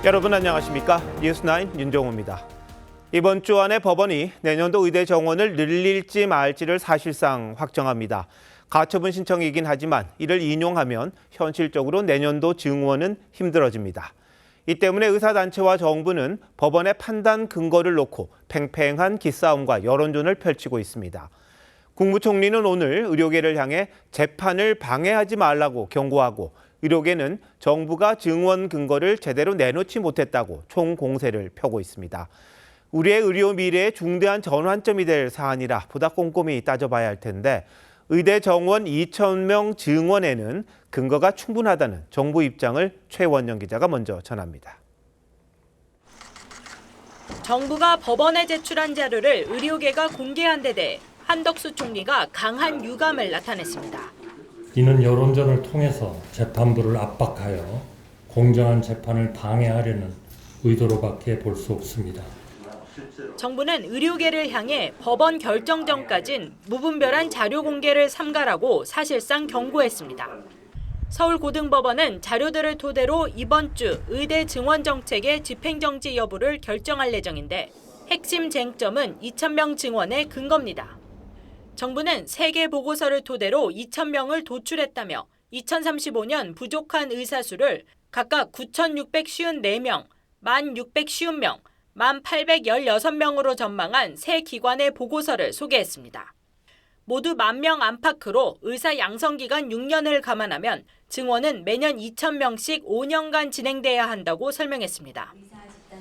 여러분 안녕하십니까? 뉴스9 윤정호입니다. 이번 주 안에 법원이 내년도 의대 정원을 늘릴지 말지를 사실상 확정합니다. 가처분 신청이긴 하지만 이를 인용하면 현실적으로 내년도 증원은 힘들어집니다. 이 때문에 의사단체와 정부는 법원의 판단 근거를 놓고 팽팽한 기싸움과 여론전을 펼치고 있습니다. 국무총리는 오늘 의료계를 향해 재판을 방해하지 말라고 경고하고 의료계는 정부가 증원 근거를 제대로 내놓지 못했다고 총공세를 펴고 있습니다. 우리의 의료 미래에 중대한 전환점이 될 사안이라 보다 꼼꼼히 따져봐야 할 텐데 의대 정원 2,000명 증원에는 근거가 충분하다는 정부 입장을 최원영 기자가 먼저 전합니다. 정부가 법원에 제출한 자료를 의료계가 공개한 데 대해 한덕수 총리가 강한 유감을 나타냈습니다. 이는 여론전을 통해서 재판부를 압박하여 공정한 재판을 방해하려는 의도로밖에 볼 수 없습니다. 정부는 의료계를 향해 법원 결정 전까진 무분별한 자료 공개를 삼가라고 사실상 경고했습니다. 서울고등법원은 자료들을 토대로 이번 주 의대 증원 정책의 집행정지 여부를 결정할 예정인데 핵심 쟁점은 2,000명 증원의 근거입니다. 정부는 3개 보고서를 토대로 2,000명을 도출했다며 2035년 부족한 의사 수를 각각 9,654명, 1,650명, 1,816명으로 전망한 세 기관의 보고서를 소개했습니다. 모두 10,000명 안팎으로 의사 양성 기간 6년을 감안하면 증원은 매년 2,000명씩 5년간 진행돼야 한다고 설명했습니다.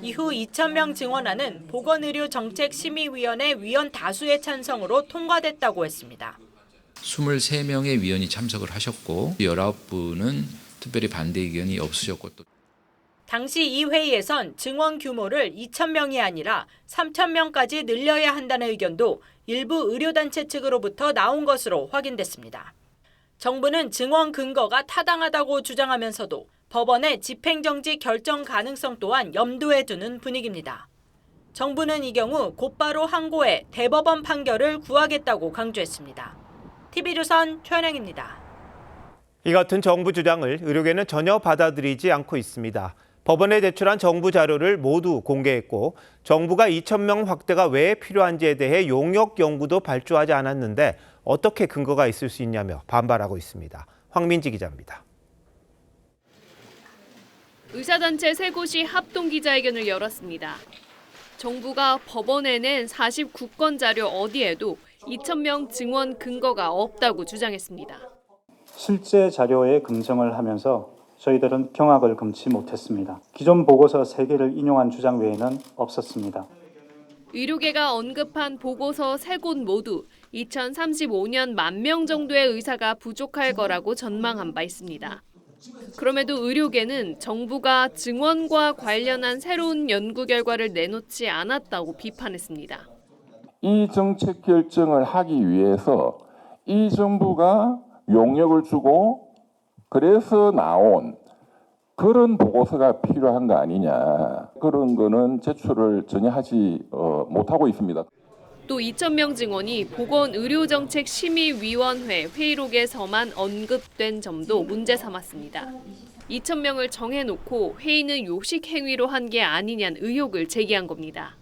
이후 2,000명 증원안은 보건의료정책심의위원회 위원 다수의 찬성으로 통과됐다고 했습니다. 23명의 위원이 참석을 하셨고 19분은 특별히 반대 의견이 없으셨고 또 당시 이 회의에선 증원 규모를 2,000명이 아니라 3,000명까지 늘려야 한다는 의견도 일부 의료단체 측으로부터 나온 것으로 확인됐습니다. 정부는 증원 근거가 타당하다고 주장하면서도 법원의 집행정지 결정 가능성 또한 염두에 두는 분위기입니다. 정부는 이 경우 곧바로 항고해 대법원 판결을 구하겠다고 강조했습니다. TV조선 최원영입니다. 이 같은 정부 주장을 의료계는 전혀 받아들이지 않고 있습니다. 법원에 제출한 정부 자료를 모두 공개했고 정부가 2,000명 확대가 왜 필요한지에 대해 용역 연구도 발주하지 않았는데 어떻게 근거가 있을 수 있냐며 반발하고 있습니다. 황민지 기자입니다. 의사단체 3곳이 합동 기자회견을 열었습니다. 정부가 법원에 낸 49건 자료 어디에도 2,000명 증원 근거가 없다고 주장했습니다. 실제 자료에 검증을 하면서 저희들은 경악을 금치 못했습니다. 기존 보고서 3개를 인용한 주장 외에는 없었습니다. 의료계가 언급한 보고서 3곳 모두 2035년 10,000명 정도의 의사가 부족할 거라고 전망한 바 있습니다. 그럼에도 의료계는 정부가 증원과 관련한 새로운 연구 결과를 내놓지 않았다고 비판했습니다. 이 정책 결정을 하기 위해서 이 정부가 용역을 주고 그래서 나온 그런 보고서가 필요한 거 아니냐. 그런 거는 제출을 전혀 하지 못하고 있습니다. 또 2,000명 증원이 보건의료정책심의위원회 회의록에서만 언급된 점도 문제 삼았습니다. 2,000명을 정해놓고 회의는 요식 행위로 한 게 아니냐는 의혹을 제기한 겁니다.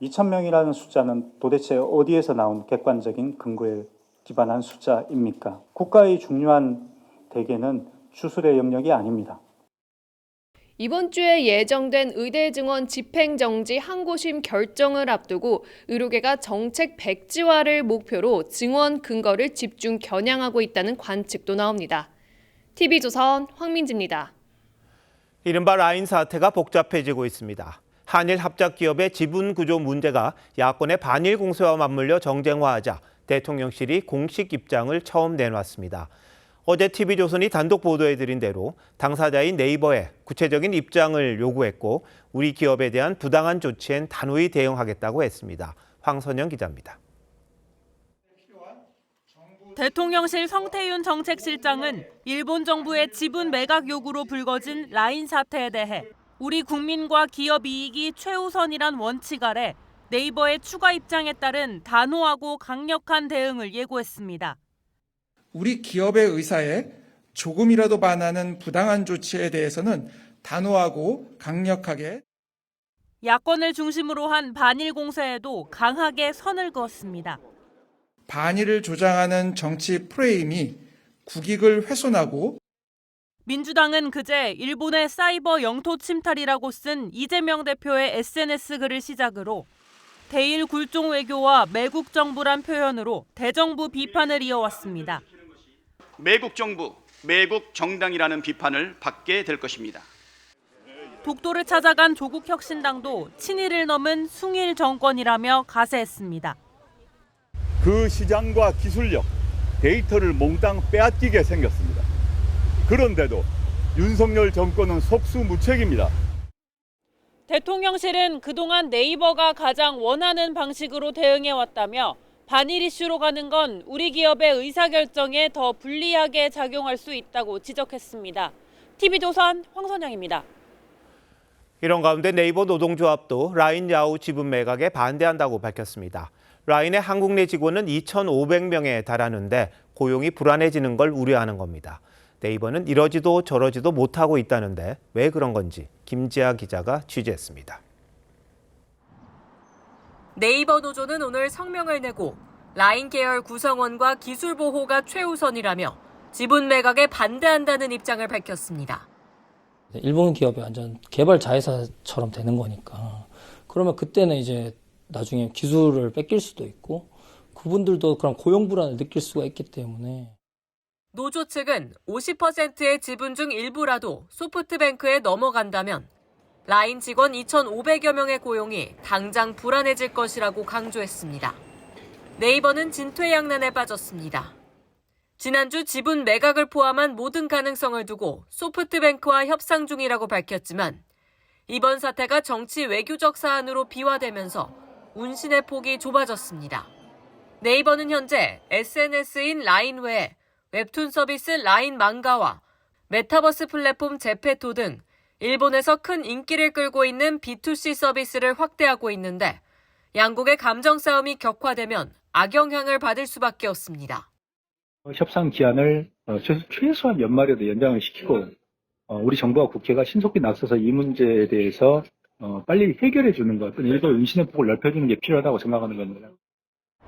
2,000명이라는 숫자는 도대체 어디에서 나온 객관적인 근거에 기반한 숫자입니까? 국가의 중요한 대계는 주술의 영역이 아닙니다. 이번 주에 예정된 의대 증원 집행정지 항고심 결정을 앞두고 의료계가 정책 백지화를 목표로 증원 근거를 집중 겨냥하고 있다는 관측도 나옵니다. TV조선 황민지입니다. 이른바 라인 사태가 복잡해지고 있습니다. 한일 합작 기업의 지분 구조 문제가 야권의 반일 공세와 맞물려 정쟁화하자 대통령실이 공식 입장을 처음 내놨습니다. 어제 TV조선이 단독 보도해드린 대로 당사자인 네이버에 구체적인 입장을 요구했고 우리 기업에 대한 부당한 조치엔 단호히 대응하겠다고 했습니다. 황선영 기자입니다. 대통령실 성태윤 정책실장은 일본 정부의 지분 매각 요구로 불거진 라인 사태에 대해 우리 국민과 기업 이익이 최우선이란 원칙 아래 네이버의 추가 입장에 따른 단호하고 강력한 대응을 예고했습니다. 우리 기업의 의사에 조금이라도 반하는 부당한 조치에 대해서는 단호하고 강력하게 야권을 중심으로 한 반일 공세에도 강하게 선을 그었습니다. 반일을 조장하는 정치 프레임이 국익을 훼손하고 민주당은 그제 일본의 사이버 영토 침탈이라고 쓴 이재명 대표의 SNS 글을 시작으로 대일 굴종 외교와 매국 정부란 표현으로 대정부 비판을 이어왔습니다. 매국 정부, 매국 정당이라는 비판을 받게 될 것입니다. 독도를 찾아간 조국혁신당도 친일을 넘은 숭일 정권이라며 가세했습니다. 그 시장과 기술력, 데이터를 몽땅 빼앗기게 생겼습니다. 그런데도 윤석열 정권은 속수무책입니다. 대통령실은 그동안 네이버가 가장 원하는 방식으로 대응해왔다며 반일 이슈로 가는 건 우리 기업의 의사결정에 더 불리하게 작용할 수 있다고 지적했습니다. TV조선 황선영입니다. 이런 가운데 네이버 노동조합도 라인 야후 지분 매각에 반대한다고 밝혔습니다. 라인의 한국 내 직원은 2,500명에 달하는데 고용이 불안해지는 걸 우려하는 겁니다. 네이버는 이러지도 저러지도 못하고 있다는데 왜 그런 건지 김지아 기자가 취재했습니다. 네이버 노조는 오늘 성명을 내고 라인 계열 구성원과 기술 보호가 최우선이라며 지분 매각에 반대한다는 입장을 밝혔습니다. 일본 기업이 완전 개발 자회사처럼 되는 거니까 그러면 그때는 이제 나중에 기술을 뺏길 수도 있고 그분들도 그런 고용 불안을 느낄 수가 있기 때문에 노조 측은 50%의 지분 중 일부라도 소프트뱅크에 넘어간다면 라인 직원 2,500여 명의 고용이 당장 불안해질 것이라고 강조했습니다. 네이버는 진퇴양난에 빠졌습니다. 지난주 지분 매각을 포함한 모든 가능성을 두고 소프트뱅크와 협상 중이라고 밝혔지만 이번 사태가 정치 외교적 사안으로 비화되면서 운신의 폭이 좁아졌습니다. 네이버는 현재 SNS인 라인 외에 웹툰 서비스 라인 망가와 메타버스 플랫폼 제페토 등 일본에서 큰 인기를 끌고 있는 B2C 서비스를 확대하고 있는데 양국의 감정 싸움이 격화되면 악영향을 받을 수밖에 없습니다. 협상 기한을 최소한 연말에도 연장을 시키고 우리 정부와 국회가 신속히 나서서 이 문제에 대해서 빨리 해결해 주는 것, 일부 운신의 폭을 넓혀주는 게 필요하다고 생각하는 겁니다.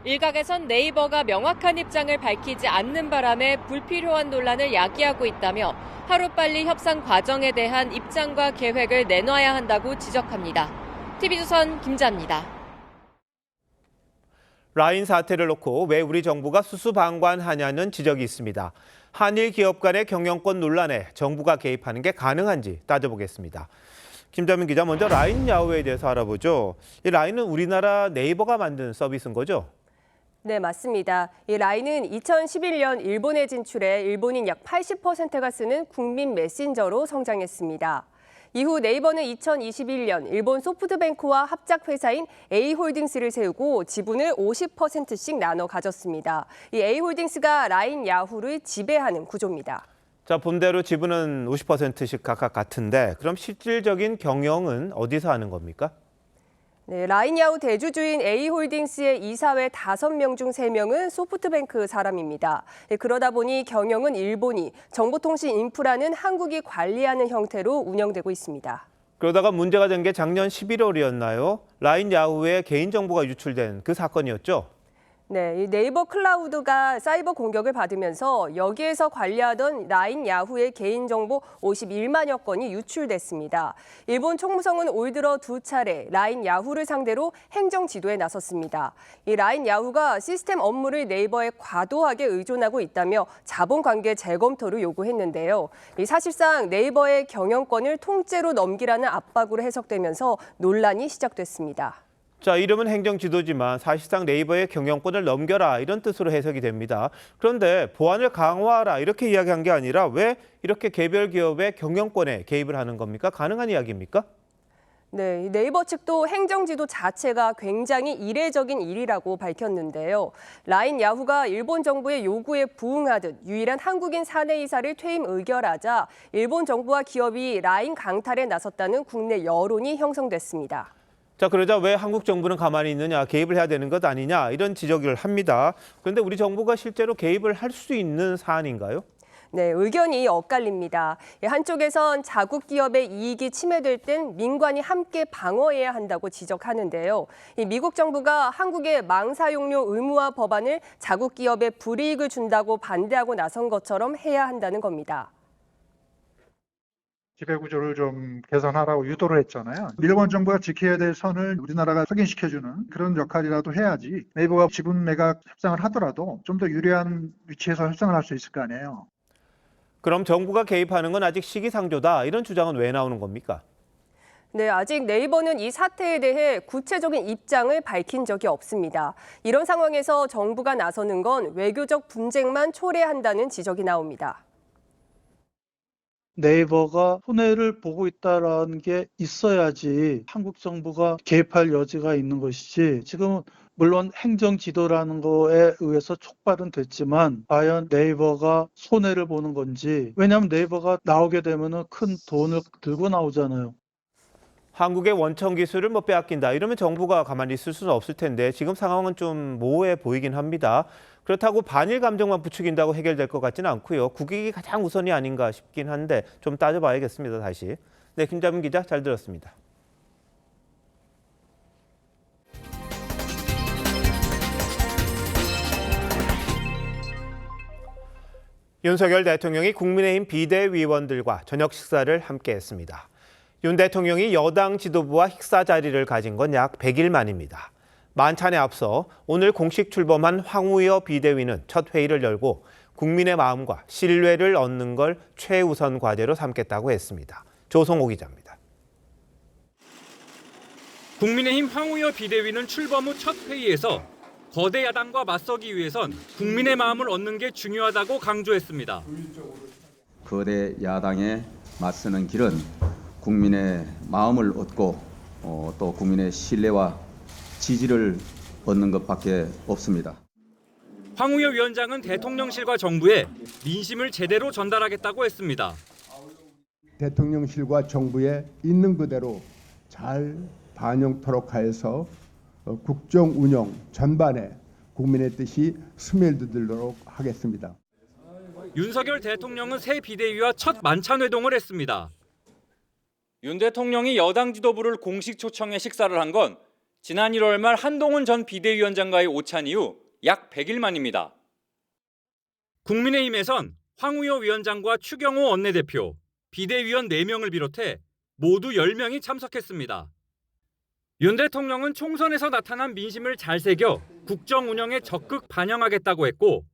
일각에선 네이버가 명확한 입장을 밝히지 않는 바람에 불필요한 논란을 야기하고 있다며 하루빨리 협상 과정에 대한 입장과 계획을 내놔야 한다고 지적합니다. TV조선 김자입니다. 라인 사태를 놓고 왜 우리 정부가 수수방관하냐는 지적이 있습니다. 한일 기업 간의 경영권 논란에 정부가 개입하는 게 가능한지 따져보겠습니다. 김자민 기자, 먼저 라인 야후에 대해서 알아보죠. 이 라인은 우리나라 네이버가 만든 서비스인 거죠? 네, 맞습니다. 이 라인은 2011년 일본에 진출해 일본인 약 80%가 쓰는 국민 메신저로 성장했습니다. 이후 네이버는 2021년 일본 소프트뱅크와 합작 회사인 A홀딩스를 세우고 지분을 50%씩 나눠 가졌습니다. 이 A홀딩스가 라인 야후를 지배하는 구조입니다. 자, 본대로 지분은 50%씩 각각 같은데 그럼 실질적인 경영은 어디서 하는 겁니까? 네, 라인 야후 대주주인 A홀딩스의 이사회 5명 중 3명은 소프트뱅크 사람입니다. 그러다 보니 경영은 일본이, 정보통신 인프라는 한국이 관리하는 형태로 운영되고 있습니다. 그러다가 문제가 된 게 작년 11월이었나요? 라인 야후에 개인정보가 유출된 그 사건이었죠? 네, 이 네이버 클라우드가 사이버 공격을 받으면서 여기에서 관리하던 라인 야후의 개인정보 51만여 건이 유출됐습니다. 일본 총무성은 올 들어 2차례 라인 야후를 상대로 행정 지도에 나섰습니다. 이 라인 야후가 시스템 업무를 네이버에 과도하게 의존하고 있다며 자본관계 재검토를 요구했는데요. 사실상 네이버의 경영권을 통째로 넘기라는 압박으로 해석되면서 논란이 시작됐습니다. 자, 이름은 행정 지도지만 사실상 네이버의 경영권을 넘겨라 이런 뜻으로 해석이 됩니다. 그런데 보안을 강화하라 이렇게 이야기한 게 아니라 왜 이렇게 개별 기업의 경영권에 개입을 하는 겁니까? 가능한 이야기입니까? 네, 네이버 측도 행정 지도 자체가 굉장히 이례적인 일이라고 밝혔는데요. 라인 야후가 일본 정부의 요구에 부응하듯 유일한 한국인 사내이사를 퇴임 의결하자 일본 정부와 기업이 라인 강탈에 나섰다는 국내 여론이 형성됐습니다. 자, 그러자 왜 한국 정부는 가만히 있느냐, 개입을 해야 되는 것 아니냐 이런 지적을 합니다. 그런데 우리 정부가 실제로 개입을 할 수 있는 사안인가요? 네, 의견이 엇갈립니다. 한쪽에선 자국 기업의 이익이 침해될 땐 민관이 함께 방어해야 한다고 지적하는데요. 미국 정부가 한국의 망사용료 의무화 법안을 자국 기업에 불이익을 준다고 반대하고 나선 것처럼 해야 한다는 겁니다. 지배구조를 좀 개선하라고 유도를 했잖아요. 일본 정부가 지켜야 될 선을 우리나라가 확인시켜주는 그런 역할이라도 해야지 네이버가 지분 매각 협상을 하더라도 좀 더 유리한 위치에서 협상을 할 수 있을 거 아니에요. 그럼 정부가 개입하는 건 아직 시기상조다, 이런 주장은 왜 나오는 겁니까? 네, 아직 네이버는 이 사태에 대해 구체적인 입장을 밝힌 적이 없습니다. 이런 상황에서 정부가 나서는 건 외교적 분쟁만 초래한다는 지적이 나옵니다. 네이버가 손해를 보고 있다는 게 있어야지 한국 정부가 개입할 여지가 있는 것이지, 지금은 물론 행정 지도라는 거에 의해서 촉발은 됐지만 과연 네이버가 손해를 보는 건지, 왜냐하면 네이버가 나오게 되면 큰 돈을 들고 나오잖아요. 한국의 원천 기술을 빼앗긴다, 이러면 정부가 가만히 있을 수는 없을 텐데 지금 상황은 좀 모호해 보이긴 합니다. 그렇다고 반일 감정만 부추긴다고 해결될 것 같지는 않고요. 국익이 가장 우선이 아닌가 싶긴 한데 좀 따져봐야겠습니다, 다시. 네, 김자문 기자 잘 들었습니다. 윤석열 대통령이 국민의힘 비대위원들과 저녁 식사를 함께했습니다. 윤 대통령이 여당 지도부와 식사 자리를 가진 건 약 100일 만입니다. 만찬에 앞서 오늘 공식 출범한 황우여 비대위는 첫 회의를 열고 국민의 마음과 신뢰를 얻는 걸 최우선 과제로 삼겠다고 했습니다. 조성호 기자입니다. 국민의힘 황우여 비대위는 출범 후 첫 회의에서 거대 야당과 맞서기 위해선 국민의 마음을 얻는 게 중요하다고 강조했습니다. 거대 야당에 맞서는 길은 국민의 마음을 얻고 또 국민의 신뢰와 지지를 얻는 것밖에 없습니다. 황우여 위원장은 대통령실과 정부에 민심을 제대로 전달하겠다고 했습니다. 대통령실과 정부에 있는 그대로 잘 반영토록 하여서 국정 운영 전반에 국민의 뜻이 스며들도록 하겠습니다. 윤석열 대통령은 새 비대위와 첫 만찬 회동을 했습니다. 윤 대통령이 여당 지도부를 공식 초청해 식사를 한 건 지난 1월 말 한동훈 전 비대위원장과의 오찬 이후 약 100일 만입니다. 국민의힘에선 황우여 위원장과 추경호 원내대표, 비대위원 4명을 비롯해 모두 10명이 참석했습니다. 윤 대통령은 총선에서 나타난 민심을 잘 새겨 국정 운영에 적극 반영하겠다고 했고,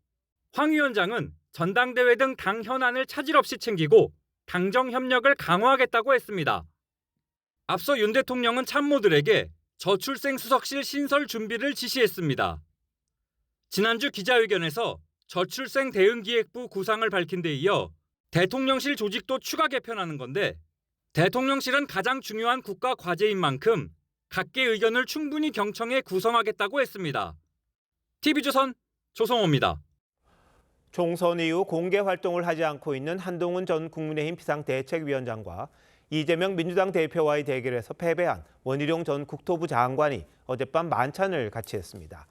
황 위원장은 전당대회 등 당 현안을 차질 없이 챙기고 당정 협력을 강화하겠다고 했습니다. 앞서 윤 대통령은 참모들에게 저출생 수석실 신설 준비를 지시했습니다. 지난주 기자회견에서 저출생 대응기획부 구상을 밝힌 데 이어 대통령실 조직도 추가 개편하는 건데, 대통령실은 가장 중요한 국가 과제인 만큼 각계 의견을 충분히 경청해 구성하겠다고 했습니다. TV조선 조성호입니다. 총선 이후 공개 활동을 하지 않고 있는 한동훈 전 국민의힘 비상대책위원장과 이재명 민주당 대표와의 대결에서 패배한 원희룡 전 국토부 장관이 어젯밤 만찬을 같이 했습니다.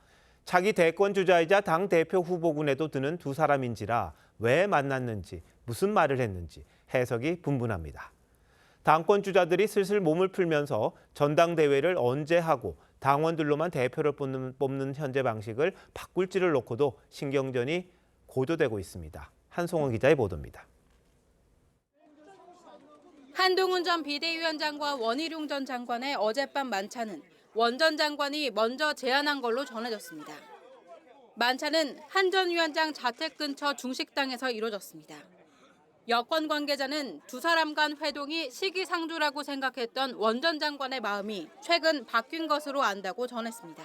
차기 대권 주자이자 당 대표 후보군에도 드는 두 사람인지라 왜 만났는지, 무슨 말을 했는지 해석이 분분합니다. 당권 주자들이 슬슬 몸을 풀면서 전당대회를 언제 하고 당원들로만 대표를 뽑는 현재 방식을 바꿀지를 놓고도 신경전이 고조되고 있습니다. 한송원 기자의 보도입니다. 한동훈 전 비대위원장과 원희룡 전 장관의 어젯밤 만찬은 원 전 장관이 먼저 제안한 걸로 전해졌습니다. 만찬은 한 전 위원장 자택 근처 중식당에서 이루어졌습니다. 여권 관계자는 두 사람 간 회동이 시기상조라고 생각했던 원 전 장관의 마음이 최근 바뀐 것으로 안다고 전했습니다.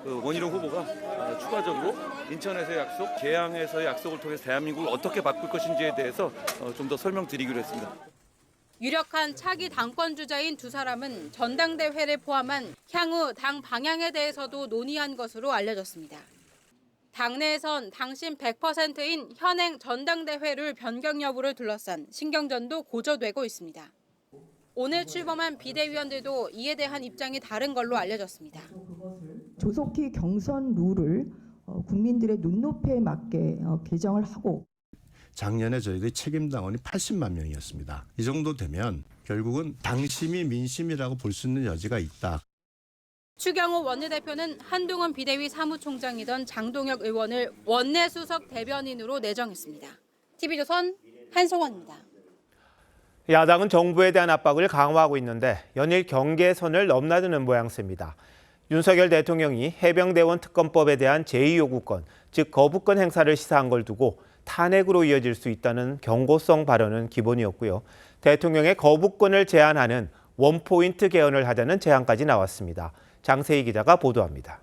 원희룡 후보가 추가적으로 인천에서의 약속, 계양에서의 약속을 통해서 대한민국을 어떻게 바꿀 것인지에 대해서 좀 더 설명드리기로 했습니다. 유력한 차기 당권 주자인 두 사람은 전당대회를 포함한 향후 당 방향에 대해서도 논의한 것으로 알려졌습니다. 당내에선 당신 100%인 현행 전당대회를 변경 여부를 둘러싼 신경전도 고조되고 있습니다. 오늘 출범한 비대위원들도 이에 대한 입장이 다른 걸로 알려졌습니다. 조속히 경선 룰을 국민들의 눈높이에 맞게 개정을 하고, 작년에 저희들이 책임당원이 80만 명이었습니다. 이 정도 되면 결국은 당심이 민심이라고 볼 수 있는 여지가 있다. 추경호 원내대표는 한동훈 비대위 사무총장이던 장동혁 의원을 원내수석 대변인으로 내정했습니다. TV조선 한송원입니다. 야당은 정부에 대한 압박을 강화하고 있는데 연일 경계선을 넘나드는 모양새입니다. 윤석열 대통령이 해병대원 특검법에 대한 제2요구권, 즉 거부권 행사를 시사한 걸 두고 탄핵으로 이어질 수 있다는 경고성 발언은 기본이었고요. 대통령의 거부권을 제한하는 원포인트 개헌을 하자는 제안까지 나왔습니다. 장세희 기자가 보도합니다.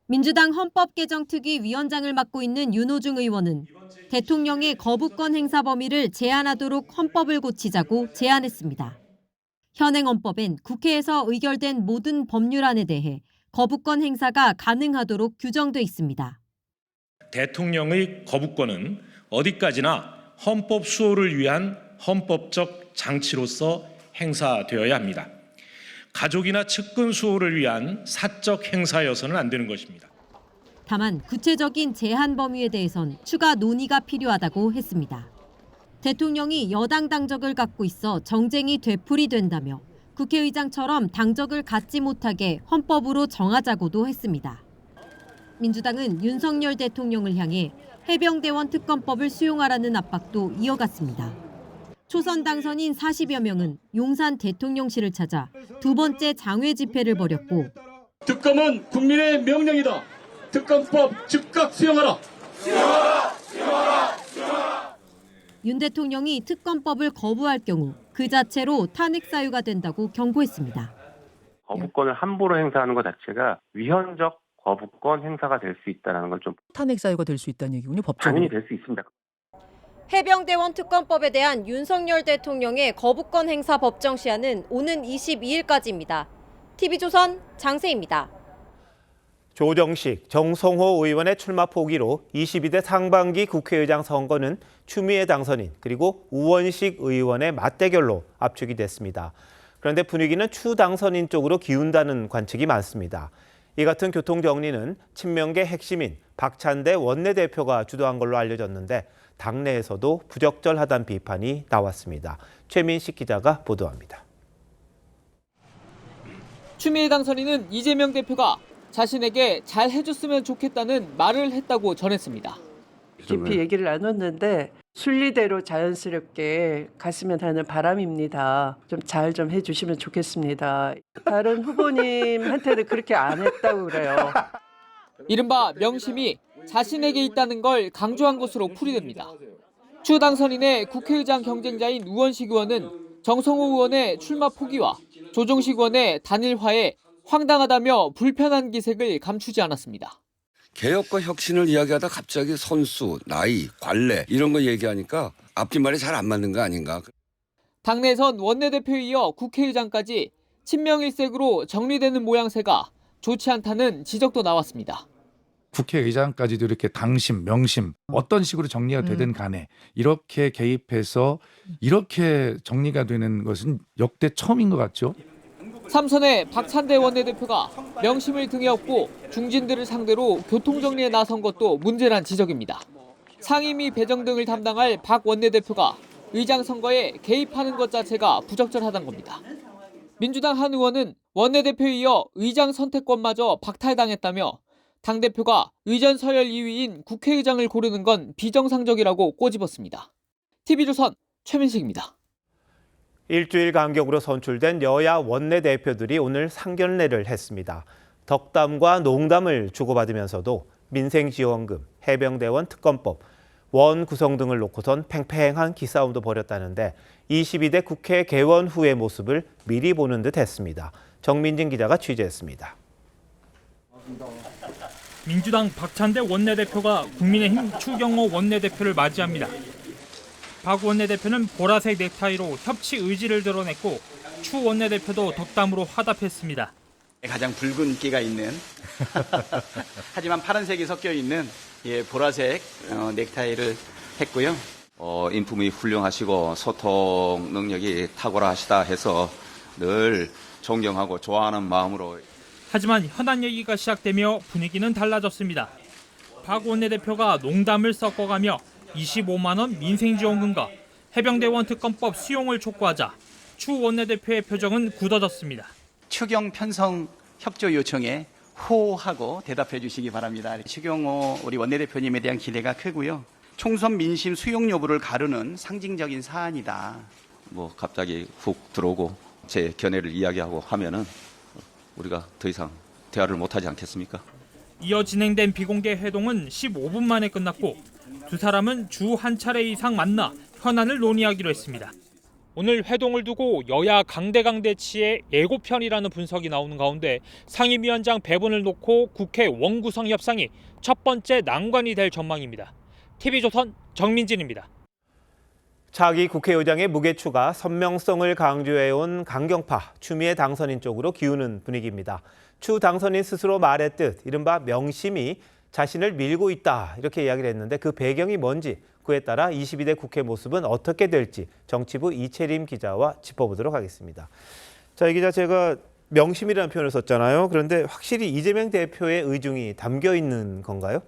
민주당 헌법개정특위 위원장을 맡고 있는 윤호중 의원은 대통령의 거부권 행사 범위를 제한하도록 헌법을 고치자고 제안했습니다. 현행 헌법엔 국회에서 의결된 모든 법률안에 대해 거부권 행사가 가능하도록 규정돼 있습니다. 대통령의 거부권은 어디까지나 헌법 수호를 위한 헌법적 장치로서 행사되어야 합니다. 가족이나 측근 수호를 위한 사적 행사여서는 안 되는 것입니다. 다만 구체적인 제한 범위에 대해선 추가 논의가 필요하다고 했습니다. 대통령이 여당 당적을 갖고 있어 정쟁이 되풀이된다며 국회의장처럼 당적을 갖지 못하게 헌법으로 정하자고도 했습니다. 민주당은 윤석열 대통령을 향해 해병대원 특검법을 수용하라는 압박도 이어갔습니다. 초선 당선인 40여 명은 용산 대통령실을 찾아 두 번째 장외 집회를 벌였고 특검은 국민의 명령이다. 특검법 즉각 수용하라. 윤 대통령이 특검법을 거부할 경우 그 자체로 탄핵 사유가 된다고 경고했습니다. 거부권을 함부로 행사하는 것 자체가 위헌적 거부권 행사가 될 수 있다는 걸 좀 탄핵 사유가 될 수 있다는 얘기군요. 법적으로. 당연히 될 수 있습니다. 해병대원 특검법에 대한 윤석열 대통령의 거부권 행사 법정 시한은 오는 22일까지입니다. TV조선 장세희입니다. 조정식, 정성호 의원의 출마 포기로 22대 상반기 국회의장 선거는 추미애 당선인 그리고 우원식 의원의 맞대결로 압축이 됐습니다. 그런데 분위기는 추 당선인 쪽으로 기운다는 관측이 많습니다. 이 같은 교통정리는 친명계 핵심인 박찬대 원내대표가 주도한 걸로 알려졌는데 당내에서도 부적절하다는 비판이 나왔습니다. 최민식 기자가 보도합니다. 추미애 당선인은 이재명 대표가 자신에게 잘 해줬으면 좋겠다는 말을 했다고 전했습니다. 깊이 얘기를 나눴는데 순리대로 자연스럽게 갔으면 하는 바람입니다. 좀 잘 좀 해주시면 좋겠습니다. 다른 후보님한테는 그렇게 안 했다고 그래요. 이른바 명심이 자신에게 있다는 걸 강조한 것으로 풀이됩니다. 추 당선인의 국회의장 경쟁자인 우원식 의원은 정성호 의원의 출마 포기와 조정식 의원의 단일화에 황당하다며 불편한 기색을 감추지 않았습니다. 개혁과 혁신을 이야기하다 갑자기 선수, 나이, 관례 이런 거 얘기하니까 앞뒷말이 잘 안 맞는 거 아닌가. 당내에선 원내대표에 이어 국회의장까지 친명일색으로 정리되는 모양새가 좋지 않다는 지적도 나왔습니다. 국회의장까지도 이렇게 당심, 명심 어떤 식으로 정리가 되든 간에 이렇게 개입해서 이렇게 정리가 되는 것은 역대 처음인 것 같죠. 삼선의 박찬대 원내대표가 명심을 등에 업고 중진들을 상대로 교통정리에 나선 것도 문제란 지적입니다. 상임위 배정 등을 담당할 박 원내대표가 의장 선거에 개입하는 것 자체가 부적절하다는 겁니다. 민주당 한 의원은 원내대표에 이어 의장 선택권마저 박탈당했다며 당대표가 의전 서열 2위인 국회의장을 고르는 건 비정상적이라고 꼬집었습니다. TV조선 최민식입니다. 일주일 간격으로 선출된 여야 원내대표들이 오늘 상견례를 했습니다. 덕담과 농담을 주고받으면서도 민생지원금, 해병대원 특검법, 원 구성 등을 놓고선 팽팽한 기싸움도 벌였다는데 22대 국회 개원 후의 모습을 미리 보는 듯 했습니다. 정민진 기자가 취재했습니다. 민주당 박찬대 원내대표가 국민의힘 추경호 원내대표를 맞이합니다. 박 원내대표는 보라색 넥타이로 협치 의지를 드러냈고 추 원내대표도 덕담으로 화답했습니다. 가장 붉은 끼가 있는 하지만 파란색이 섞여 있는 보라색 넥타이를 했고요. 인품이 훌륭하시고 소통 능력이 탁월하시다 해서 늘 존경하고 좋아하는 마음으로. 하지만 현안 얘기가 시작되며 분위기는 달라졌습니다. 박 원내대표가 농담을 섞어가며 25만 원 민생지원금과 해병대원 특검법 수용을 촉구하자 추 원내대표의 표정은 굳어졌습니다. 추경 편성 협조 요청에 호하고 대답해 주시기 바랍니다. 추경호 우리 원내대표님에 대한 기대가 크고요. 총선 민심 수용 여부를 가르는 상징적인 사안이다. 뭐 갑자기 훅 들어오고 제 견해를 이야기하고 하면은 우리가 더 이상 대화를 못하지 않겠습니까? 이어 진행된 비공개 회동은 15분 만에 끝났고 두 사람은 주 한 차례 이상 만나 현안을 논의하기로 했습니다. 오늘 회동을 두고 여야 강대강대치의 예고편이라는 분석이 나오는 가운데 상임위원장 배분을 놓고 국회 원구성 협상이 첫 번째 난관이 될 전망입니다. TV조선 정민진입니다. 차기 국회의장의 무게추가 선명성을 강조해온 강경파 추미애 당선인 쪽으로 기우는 분위기입니다. 추 당선인 스스로 말했듯 이른바 명심이 자신을 밀고 있다 이렇게 이야기를 했는데 그 배경이 뭔지 그에 따라 22대 국회 모습은 어떻게 될지 정치부 이채림 기자와 짚어보도록 하겠습니다. 자, 이 기자 제가 명심이라는 표현을 썼잖아요. 그런데 확실히 이재명 대표의 의중이 담겨 있는 건가요?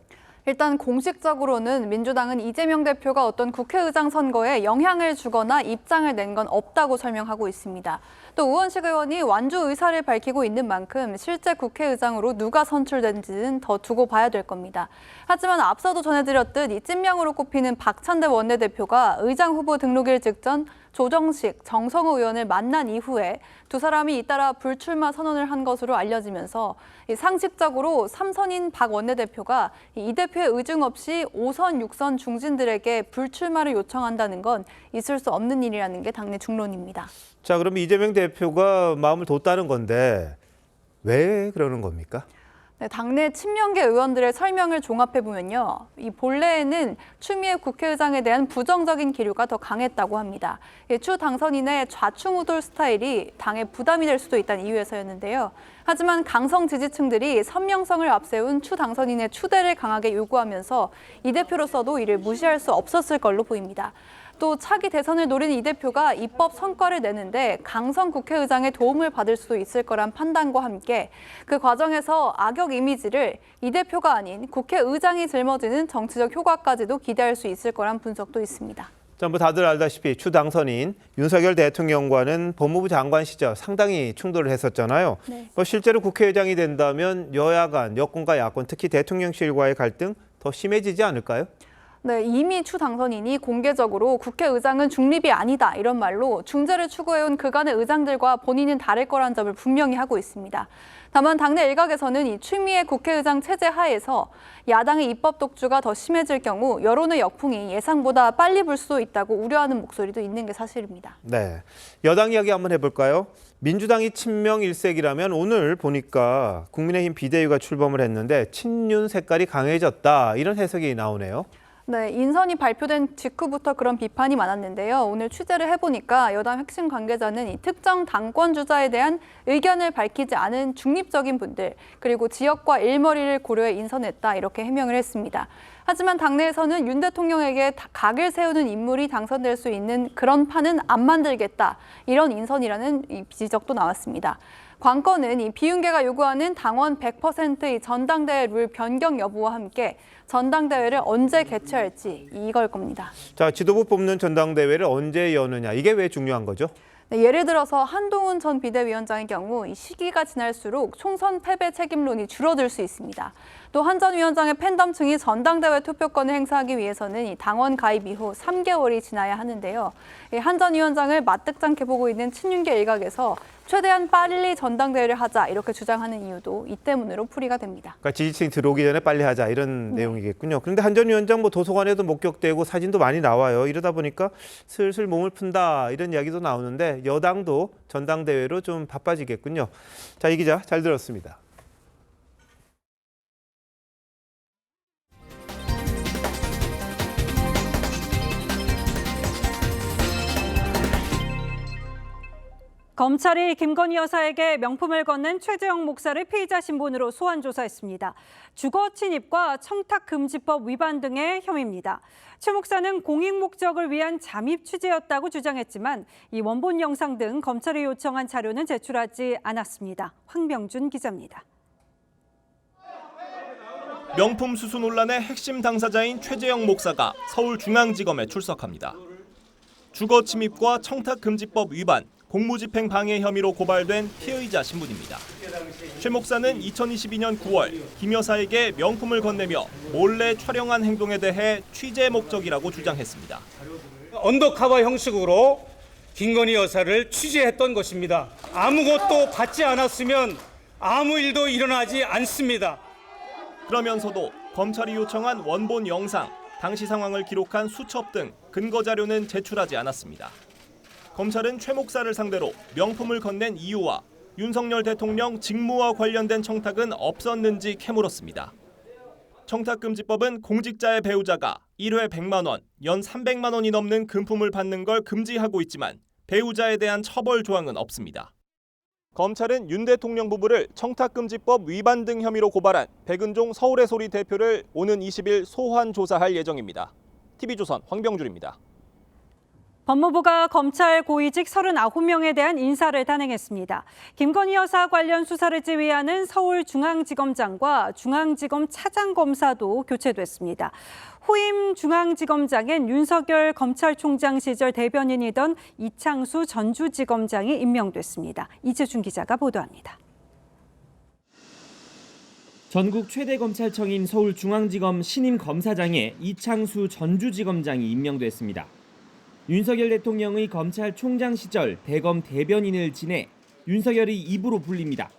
일단 공식적으로는 민주당은 이재명 대표가 어떤 국회의장 선거에 영향을 주거나 입장을 낸 건 없다고 설명하고 있습니다. 또 우원식 의원이 완주 의사를 밝히고 있는 만큼 실제 국회의장으로 누가 선출된지는 더 두고 봐야 될 겁니다. 하지만 앞서도 전해드렸듯 이 찐명으로 꼽히는 박찬대 원내대표가 의장 후보 등록일 직전 조정식, 정성호 의원을 만난 이후에 두 사람이 잇따라 불출마 선언을 한 것으로 알려지면서 상식적으로 3선인 박 원내대표가 이 대표의 의중 없이 5선, 6선 중진들에게 불출마를 요청한다는 건 있을 수 없는 일이라는 게 당내 중론입니다. 자, 그럼 이재명 대표가 마음을 뒀다는 건데 왜 그러는 겁니까? 네, 당내 친명계 의원들의 설명을 종합해보면요. 이 본래에는 추미애 국회의장에 대한 부정적인 기류가 더 강했다고 합니다. 추 당선인의 좌충우돌 스타일이 당에 부담이 될 수도 있다는 이유에서였는데요. 하지만 강성 지지층들이 선명성을 앞세운 추 당선인의 추대를 강하게 요구하면서 이 대표로서도 이를 무시할 수 없었을 걸로 보입니다. 또 차기 대선을 노린 이 대표가 입법 성과를 내는데 강성 국회의장의 도움을 받을 수도 있을 거란 판단과 함께 그 과정에서 악역 이미지를 이 대표가 아닌 국회의장이 짊어지는 정치적 효과까지도 기대할 수 있을 거란 분석도 있습니다. 자, 뭐 다들 알다시피 추 당선인 윤석열 대통령과는 법무부 장관 시절 상당히 충돌을 했었잖아요. 네. 실제로 국회의장이 된다면 여야 간, 여권과 야권, 특히 대통령실과의 갈등 더 심해지지 않을까요? 네, 이미 추 당선인이 공개적으로 국회의장은 중립이 아니다 이런 말로 중재를 추구해온 그간의 의장들과 본인은 다를 거란 점을 분명히 하고 있습니다. 다만 당내 일각에서는 이 추미애 국회의장 체제 하에서 야당의 입법 독주가 더 심해질 경우 여론의 역풍이 예상보다 빨리 불 수도 있다고 우려하는 목소리도 있는 게 사실입니다. 네, 여당 이야기 한번 해볼까요? 민주당이 친명 일색이라면 오늘 보니까 국민의힘 비대위가 출범을 했는데 친윤 색깔이 강해졌다 이런 해석이 나오네요. 네, 인선이 발표된 직후부터 그런 비판이 많았는데요. 오늘 취재를 해보니까 여당 핵심 관계자는 이 특정 당권 주자에 대한 의견을 밝히지 않은 중립적인 분들, 그리고 지역과 일머리를 고려해 인선했다 이렇게 해명을 했습니다. 하지만 당내에서는 윤 대통령에게 각을 세우는 인물이 당선될 수 있는 그런 판은 안 만들겠다 이런 인선이라는 이 지적도 나왔습니다. 관건은 이 비윤계가 요구하는 당원 100%의 전당대회 룰 변경 여부와 함께 전당대회를 언제 개최할지 이걸 겁니다. 자, 지도부 뽑는 전당대회를 언제 여느냐 이게 왜 중요한 거죠? 네, 예를 들어서 한동훈 전 비대위원장의 경우 이 시기가 지날수록 총선 패배 책임론이 줄어들 수 있습니다. 또 한 전 위원장의 팬덤층이 전당대회 투표권을 행사하기 위해서는 이 당원 가입 이후 3개월이 지나야 하는데요. 한 전 위원장을 마뜩잖게 보고 있는 친윤계 일각에서 최대한 빨리 전당대회를 하자 이렇게 주장하는 이유도 이 때문으로 풀이가 됩니다. 그러니까 지지층이 들어오기 전에 빨리 하자 이런 내용이겠군요. 그런데 한 전 위원장 뭐 도서관에도 목격되고 사진도 많이 나와요. 이러다 보니까 슬슬 몸을 푼다 이런 이야기도 나오는데 여당도 전당대회로 좀 바빠지겠군요. 자, 이 기자 잘 들었습니다. 검찰이 김건희 여사에게 명품을 건넨 최재형 목사를 피의자 신분으로 소환 조사했습니다. 주거 침입과 청탁금지법 위반 등의 혐의입니다. 최 목사는 공익 목적을 위한 잠입 취재였다고 주장했지만 이 원본 영상 등 검찰이 요청한 자료는 제출하지 않았습니다. 황병준 기자입니다. 명품 수수 논란의 핵심 당사자인 최재형 목사가 서울중앙지검에 출석합니다. 주거 침입과 청탁금지법 위반, 공무집행 방해 혐의로 고발된 피의자 신분입니다. 최 목사는 2022년 9월 김 여사에게 명품을 건네며 몰래 촬영한 행동에 대해 취재 목적이라고 주장했습니다. 언더커버 형식으로 김건희 여사를 취재했던 것입니다. 아무것도 받지 않았으면 아무 일도 일어나지 않습니다. 그러면서도 검찰이 요청한 원본 영상, 당시 상황을 기록한 수첩 등 근거 자료는 제출하지 않았습니다. 검찰은 최 목사를 상대로 명품을 건넨 이유와 윤석열 대통령 직무와 관련된 청탁은 없었는지 캐물었습니다. 청탁금지법은 공직자의 배우자가 1회 100만 원, 연 300만 원이 넘는 금품을 받는 걸 금지하고 있지만 배우자에 대한 처벌 조항은 없습니다. 검찰은 윤 대통령 부부를 청탁금지법 위반 등 혐의로 고발한 백은종 서울의 소리 대표를 오는 20일 소환 조사할 예정입니다. TV조선 황병준입니다. 법무부가 검찰 고위직 39명에 대한 인사를 단행했습니다. 김건희 여사 관련 수사를 지휘하는 서울중앙지검장과 중앙지검 차장검사도 교체됐습니다. 후임 중앙지검장엔 윤석열 검찰총장 시절 대변인이던 이창수 전주지검장이 임명됐습니다. 이재준 기자가 보도합니다. 전국 최대 검찰청인 서울중앙지검 신임 검사장에 이창수 전주지검장이 임명됐습니다. 윤석열 대통령의 검찰총장 시절 대검 대변인을 지내 윤석열이 입으로 불립니다.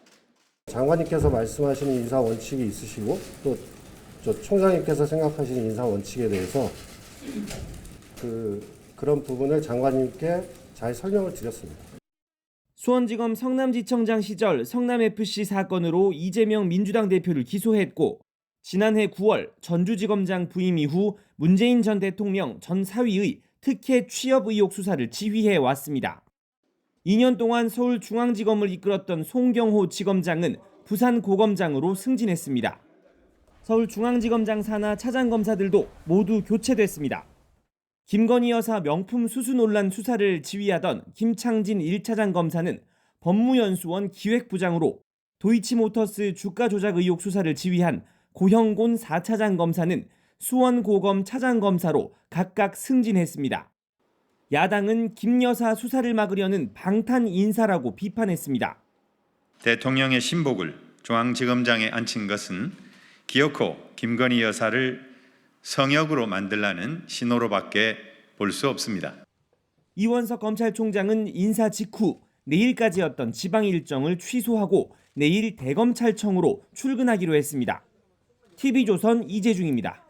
장관님께서 말씀하시는 인사 원칙이 있으시고 또 총장님께서 생각하시는 인사 원칙에 대해서 그런 부분을 장관님께 잘 설명을 드렸습니다. 수원지검 성남지청장 시절 성남FC 사건으로 이재명 민주당 대표를 기소했고 지난해 9월 전주지검장 부임 이후 문재인 전 대통령 전 사위의 특혜 취업 의혹 수사를 지휘해 왔습니다. 2년 동안 서울중앙지검을 이끌었던 송경호 지검장은 부산고검장으로 승진했습니다. 서울중앙지검장 산하 차장검사들도 모두 교체됐습니다. 김건희 여사 명품 수수 논란 수사를 지휘하던 김창진 1차장 검사는 법무연수원 기획부장으로 도이치모터스 주가 조작 의혹 수사를 지휘한 고형곤 4차장 검사는 수원고검 차장검사로 각각 승진했습니다. 야당은 김 여사 수사를 막으려는 방탄 인사라고 비판했습니다. 대통령의 신복을 중앙지검장에 앉힌 것은 기어코 김건희 여사를 성역으로 만들라는 신호로밖에 볼 수 없습니다. 이원석 검찰총장은 인사 직후 내일까지였던 지방 일정을 취소하고 내일 대검찰청으로 출근하기로 했습니다. TV조선 이재중입니다.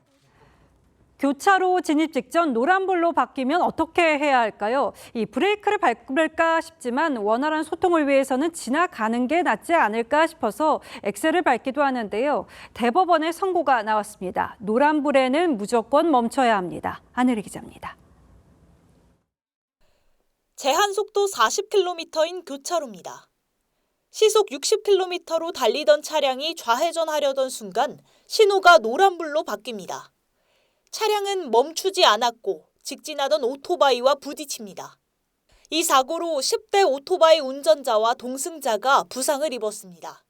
교차로 진입 직전 노란불로 바뀌면 어떻게 해야 할까요? 이 브레이크를 밟을까 싶지만 원활한 소통을 위해서는 지나가는 게 낫지 않을까 싶어서 엑셀을 밟기도 하는데요. 대법원의 선고가 나왔습니다. 노란불에는 무조건 멈춰야 합니다. 안혜리 기자입니다. 제한 속도 40km인 교차로입니다. 시속 60km로 달리던 차량이 좌회전하려던 순간 신호가 노란불로 바뀝니다. 차량은 멈추지 않았고 직진하던 오토바이와 부딪힙니다. 이 사고로 10대 오토바이 운전자와 동승자가 부상을 입었습니다.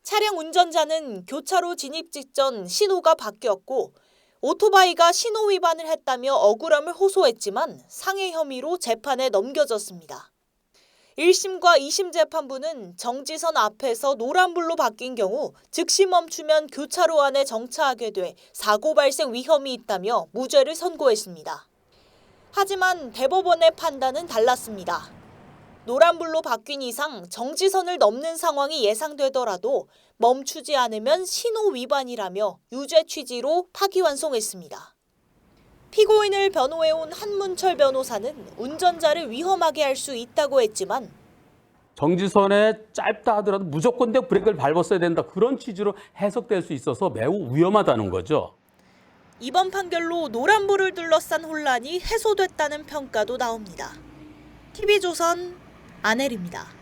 차량 운전자는 교차로 진입 직전 신호가 바뀌었고 오토바이가 신호 위반을 했다며 억울함을 호소했지만 상해 혐의로 재판에 넘겨졌습니다. 1심과 2심 재판부는 정지선 앞에서 노란불로 바뀐 경우 즉시 멈추면 교차로 안에 정차하게 돼 사고 발생 위험이 있다며 무죄를 선고했습니다. 하지만 대법원의 판단은 달랐습니다. 노란불로 바뀐 이상 정지선을 넘는 상황이 예상되더라도 멈추지 않으면 신호 위반이라며 유죄 취지로 파기환송했습니다. 피고인을 변호해온 한문철 변호사는 운전자를 위험하게 할 수 있다고 했지만 정지선에 짧다 하더라도 무조건 브레이크를 밟았어야 된다. 그런 취지로 해석될 수 있어서 매우 위험하다는 거죠. 이번 판결로 노란불을 둘러싼 혼란이 해소됐다는 평가도 나옵니다. TV조선 안혜리입니다.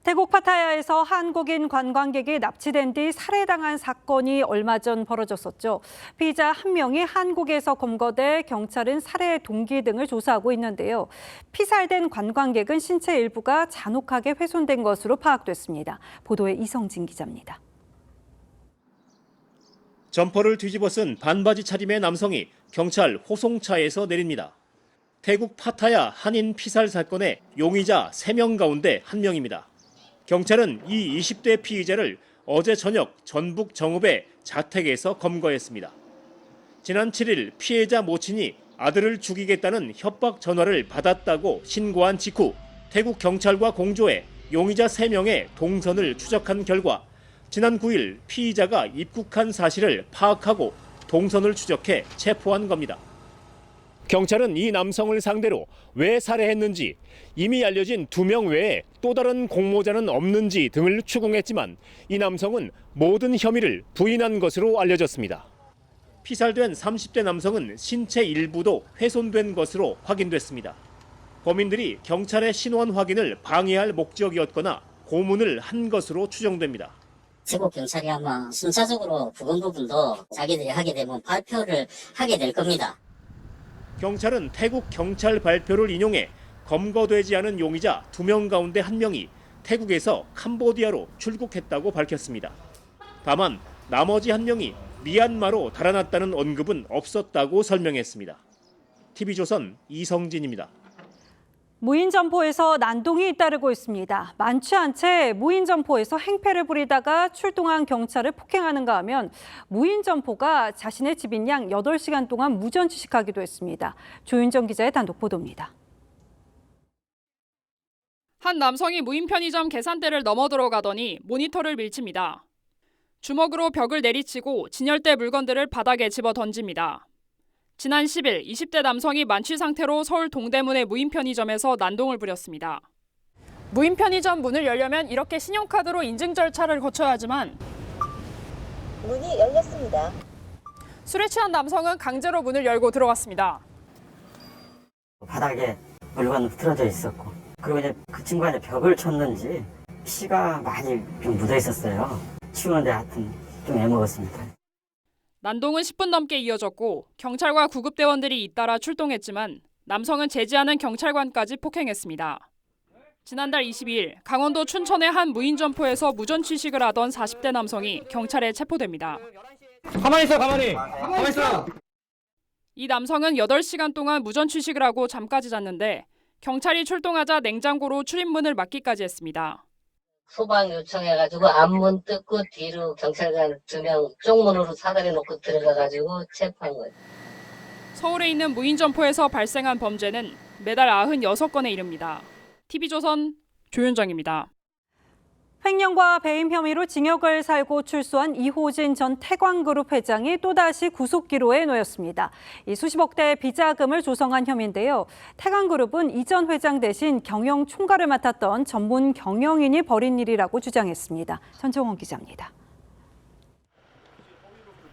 태국 파타야에서 한국인 관광객이 납치된 뒤 살해당한 사건이 얼마 전 벌어졌었죠. 피의자 한 명이 한국에서 검거돼 경찰은 살해 동기 등을 조사하고 있는데요. 피살된 관광객은 신체 일부가 잔혹하게 훼손된 것으로 파악됐습니다. 보도에 이성진 기자입니다. 점퍼를 뒤집어 쓴 반바지 차림의 남성이 경찰 호송차에서 내립니다. 태국 파타야 한인 피살 사건의 용의자 3명 가운데 1명입니다. 경찰은 이 20대 피의자를 어제 저녁 전북 정읍의 자택에서 검거했습니다. 지난 7일 피해자 모친이 아들을 죽이겠다는 협박 전화를 받았다고 신고한 직후 태국 경찰과 공조해 용의자 3명의 동선을 추적한 결과 지난 9일 피의자가 입국한 사실을 파악하고 동선을 추적해 체포한 겁니다. 경찰은 이 남성을 상대로 왜 살해했는지, 이미 알려진 2명 외에 또 다른 공모자는 없는지 등을 추궁했지만 이 남성은 모든 혐의를 부인한 것으로 알려졌습니다. 피살된 30대 남성은 신체 일부도 훼손된 것으로 확인됐습니다. 범인들이 경찰의 신원 확인을 방해할 목적이었거나 고문을 한 것으로 추정됩니다. 태국 경찰이 아마 순차적으로 부분 부분도 자기들이 하게 되면 발표를 하게 될 겁니다. 경찰은 태국 경찰 발표를 인용해 검거되지 않은 용의자 2명 가운데 1명이 태국에서 캄보디아로 출국했다고 밝혔습니다. 다만 나머지 1명이 미얀마로 달아났다는 언급은 없었다고 설명했습니다. TV조선 이성진입니다. 무인 점포에서 난동이 잇따르고 있습니다. 만취 한 채 무인 점포에서 행패를 부리다가 출동한 경찰을 폭행하는가 하면 무인 점포가 자신의 집인 양 8시간 동안 무전 취식하기도 했습니다. 조윤정 기자의 단독 보도입니다. 한 남성이 무인 편의점 계산대를 넘어 들어가더니 모니터를 밀칩니다. 주먹으로 벽을 내리치고 진열대 물건들을 바닥에 집어 던집니다. 지난 10일 20대 남성이 만취 상태로 서울 동대문의 무인 편의점에서 난동을 부렸습니다. 무인 편의점 문을 열려면 이렇게 신용카드로 인증 절차를 거쳐야 하지만 문이 열렸습니다. 술에 취한 남성은 강제로 문을 열고 들어갔습니다. 바닥에 물건 틀어져 있었고 그리고 이제 그 친구가 벽을 쳤는지 피가 많이 좀 묻어 있었어요. 치우는데 하여튼 좀 애먹었습니다. 난동은 10분 넘게 이어졌고 경찰과 구급대원들이 잇따라 출동했지만 남성은 제지하는 경찰관까지 폭행했습니다. 지난달 22일 강원도 춘천의 한 무인 점포에서 무전 취식을 하던 40대 남성이 경찰에 체포됩니다. 가만히 있어, 가만히 있어. 이 남성은 8시간 동안 무전 취식을 하고 잠까지 잤는데 경찰이 출동하자 냉장고로 출입문을 막기까지 했습니다. 소방 요청해가지고 앞문 뜯고 뒤로 경찰관 2명 쪽문으로 사다리 놓고 들어가가지고 체포한 거예요. 서울에 있는 무인 점포에서 발생한 범죄는 매달 96건에 이릅니다. TV조선 조윤정입니다. 횡령과 배임 혐의로 징역을 살고 출소한 이호진 전 태광그룹 회장이 또다시 구속기로에 놓였습니다. 이 수십억대 비자금을 조성한 혐의인데요. 태광그룹은 이전 회장 대신 경영 총괄을 맡았던 전문 경영인이 벌인 일이라고 주장했습니다. 전정원 기자입니다.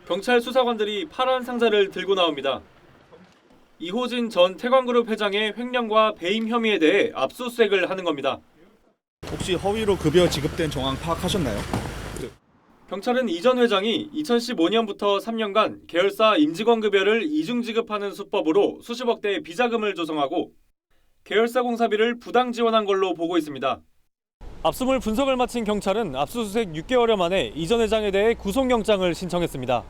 경찰 수사관들이 파란 상자를 들고 나옵니다. 이호진 전 태광그룹 회장의 횡령과 배임 혐의에 대해 압수수색을 하는 겁니다. 혹시 허위로 급여 지급된 정황 파악하셨나요? 경찰은 이 전 회장이 2015년부터 3년간 계열사 임직원 급여를 이중 지급하는 수법으로 수십억 대의 비자금을 조성하고 계열사 공사비를 부당 지원한 걸로 보고 있습니다. 압수물 분석을 마친 경찰은 압수수색 6개월여 만에 이 전 회장에 대해 구속영장을 신청했습니다.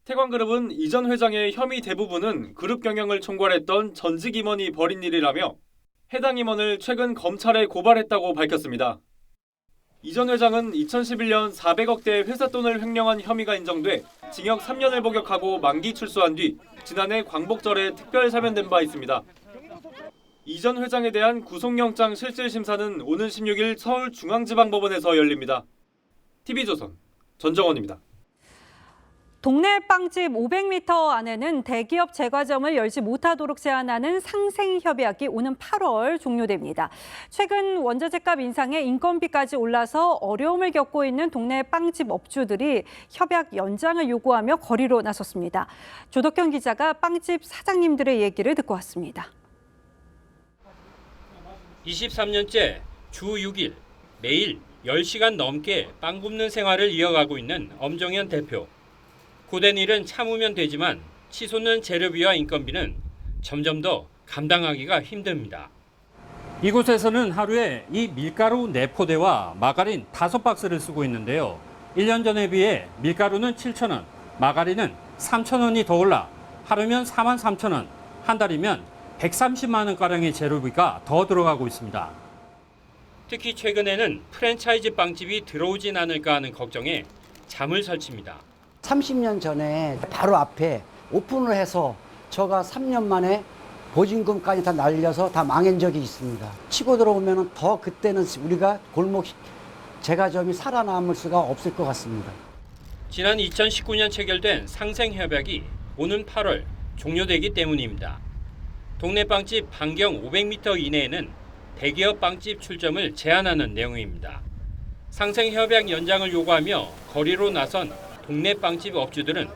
태광그룹은 이 전 회장의 혐의 대부분은 그룹 경영을 총괄했던 전직 임원이 벌인 일이라며 해당 임원을 최근 검찰에 고발했다고 밝혔습니다. 이 전 회장은 2011년 400억대의 회사 돈을 횡령한 혐의가 인정돼 징역 3년을 복역하고 만기 출소한 뒤 지난해 광복절에 특별 사면된 바 있습니다. 이 전 회장에 대한 구속영장 실질심사는 오는 16일 서울중앙지방법원에서 열립니다. TV조선 전정원입니다. 동네 빵집 500m 안에는 대기업 제과점을 열지 못하도록 제한하는 상생협약이 오는 8월 종료됩니다. 최근 원자재값 인상에 인건비까지 올라서 어려움을 겪고 있는 동네 빵집 업주들이 협약 연장을 요구하며 거리로 나섰습니다. 조덕현 기자가 빵집 사장님들의 얘기를 듣고 왔습니다. 23년째 주 6일 매일 10시간 넘게 빵 굽는 생활을 이어가고 있는 엄정현 대표. 고된 일은 참으면 되지만 치솟는 재료비와 인건비는 점점 더 감당하기가 힘듭니다. 이곳에서는 하루에 이 밀가루 4포대와 마가린 5박스를 쓰고 있는데요. 1년 전에 비해 밀가루는 7,000원, 마가린은 3,000원이 더 올라 하루면 43,000원, 한 달이면 130만 원가량의 재료비가 더 들어가고 있습니다. 특히 최근에는 프랜차이즈 빵집이 들어오진 않을까 하는 걱정에 잠을 설칩니다. 30년 전에 바로 앞에 오픈을 해서 저가 3년 만에 보증금까지 다 날려서 다 망한 적이 있습니다. 치고 들어오면 더 그때는 우리가 골목 제과점이 살아남을 수가 없을 것 같습니다. 지난 2019년 체결된 상생협약이 오는 8월 종료되기 때문입니다. 동네 빵집 반경 500m 이내에는 대기업 빵집 출점을 제한하는 내용입니다. 상생협약 연장을 요구하며 거리로 나선 동네 빵집 업주들은